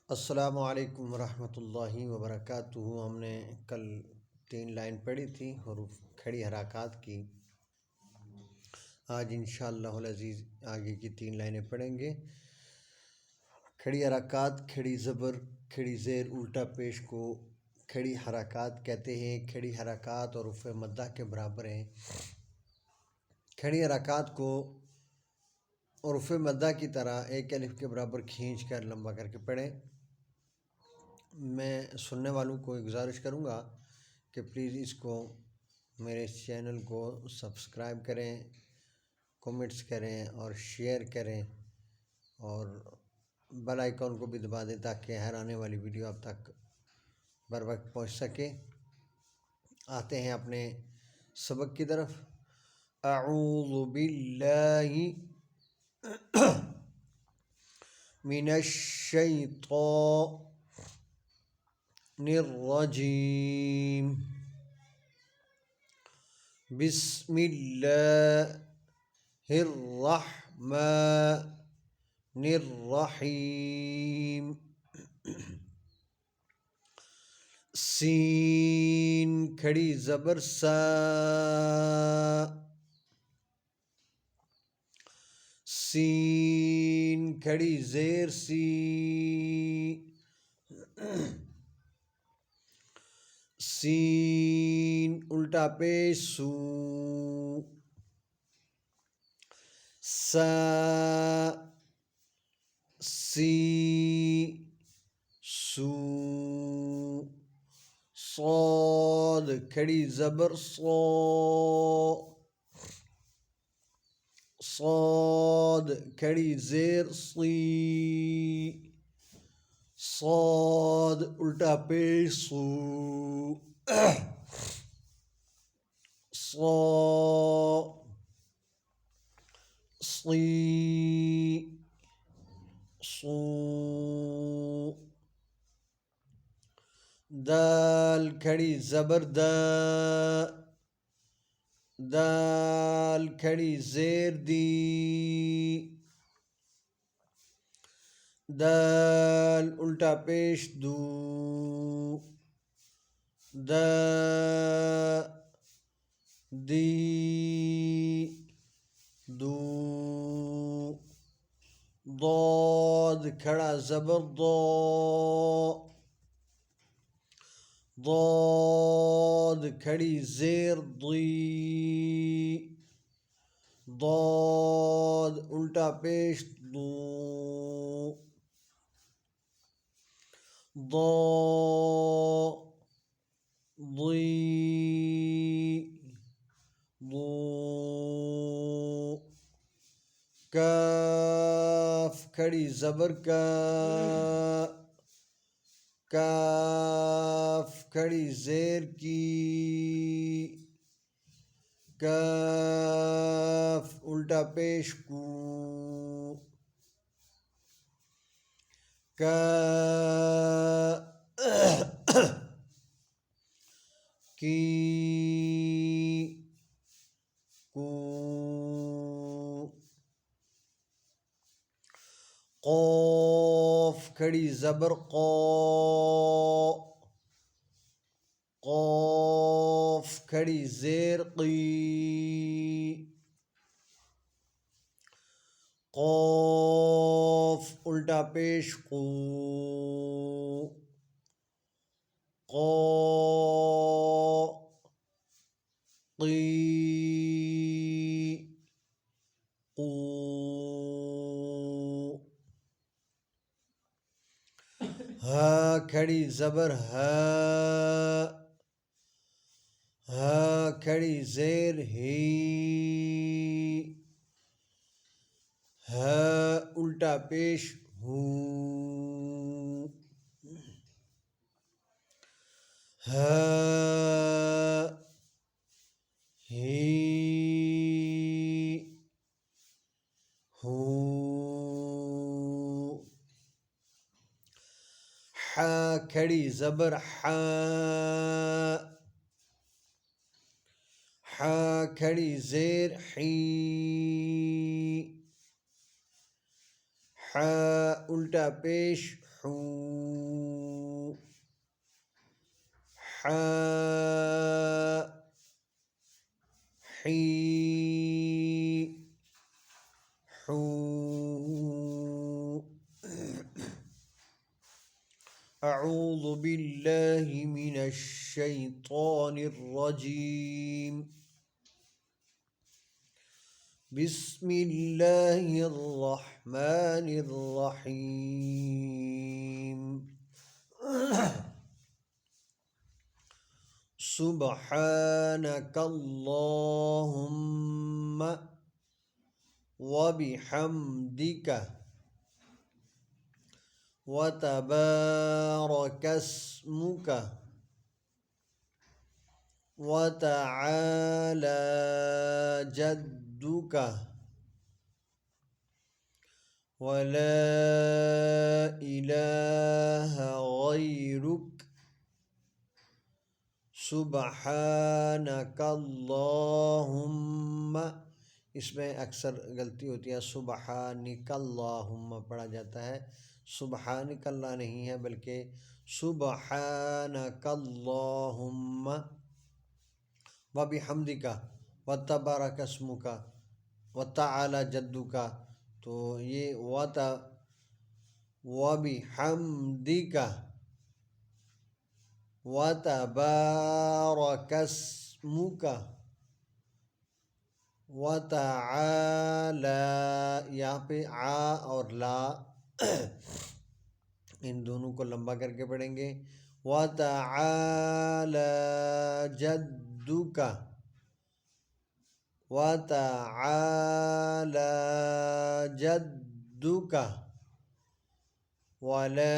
السلام علیکم ورحمۃ اللہ وبرکاتہ۔ ہم نے کل 3 لائن پڑھی تھی حروف کھڑی حرکات کی۔ آج انشاءاللہ العزیز آگے کی 3 لائنیں پڑھیں گے۔ کھڑی حرکات، کھڑی زبر، کھڑی زیر، الٹا پیش کو کھڑی حرکات کہتے ہیں۔ کھڑی حرکات حروف مدہ کے برابر ہیں۔ کھڑی حرکات کو حروف مدہ کی طرح ایک الف کے برابر کھینچ کر لمبا کر کے پڑھیں۔ میں سننے والوں کو گزارش کروں گا کہ پلیز اس کو میرے اس چینل کو سبسکرائب کریں، کومنٹس کریں اور شیئر کریں اور بیل آئیکن کو بھی دبا دیں تاکہ ہر آنے والی ویڈیو آپ تک بر وقت پہنچ سکے۔ آتے ہیں اپنے سبق کی طرف۔ اعوذ باللہ من الشیطان الرجیم، بسم اللہ الرحمن الرحیم۔ سین کھڑی زبر سا، سین کھڑی زیر سی، سین الٹا پیش سو، سا، سی، سو، صاد کھڑی زبر صو، صاد کھڑی زیر صی، صاد الٹا پیش صو، صا، صی، صو، دال کھڑی زبر دا، دال کھڑی زیر دی، دال الٹا پیش دو، دا، دی، دو، ضاد کھڑا زبر ضو، ضاد کھڑی زیر ضی، ضاد الٹا پیش ضو، ضا، ضی، ضو، کاف کھڑی زبر کا، کاف کھڑی زیر کی، کاف الٹا پیش کو، کا، کی، کو، قوف کھڑی زبر قو، قوف کھڑی زیر قی، قوف الٹا پیش قو، قو، قی، قو، ہا کھڑی زبر ہا، ہا کھڑی زیر ہی، ہا الٹا پیش ہو، ہا، ہی، ہو، حا کھڑی زبر حا، حا کھڑی زیر حی، الٹا پیش حو، حی، حو. اعوذ باللہ من الشیطان الرجیم. بسم اللہ الرحمن الرحیم. سبحانک اللہم وبحمدک وتبارک اسمک وتعالی جدک ولا الہ غیرک سبحانک اللہم. اس میں اکثر غلطی ہوتی ہے، سبحانک اللہم پڑھا جاتا ہے، سبحانک اللہ نہیں ہے بلکہ سبحانک اللہم وبحمدک وتبارک اسمک وتعالی جدک. تو یہ وبحمدک وتبارک اسمک وتعالی، یہاں پہ آ اور لا ان دونوں کو لمبا کر کے پڑھیں گے. وتعالی جدک وتعالی جدک ولا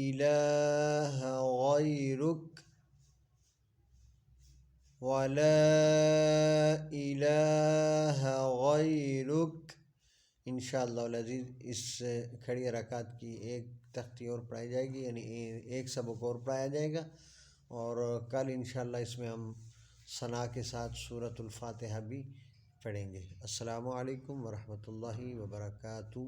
الہ غیرک ولا الہ غیرک. انشاءاللہ العزیز اس کھڑی حرکات کی ایک تختی اور پڑھائی جائے گی، یعنی ایک سبق اور پڑھایا جائے گا، اور کل انشاءاللہ اس میں ہم ثنا کے ساتھ سورۃ الفاتحہ بھی پڑھیں گے. السلام علیکم ورحمۃ اللہ وبرکاتہ.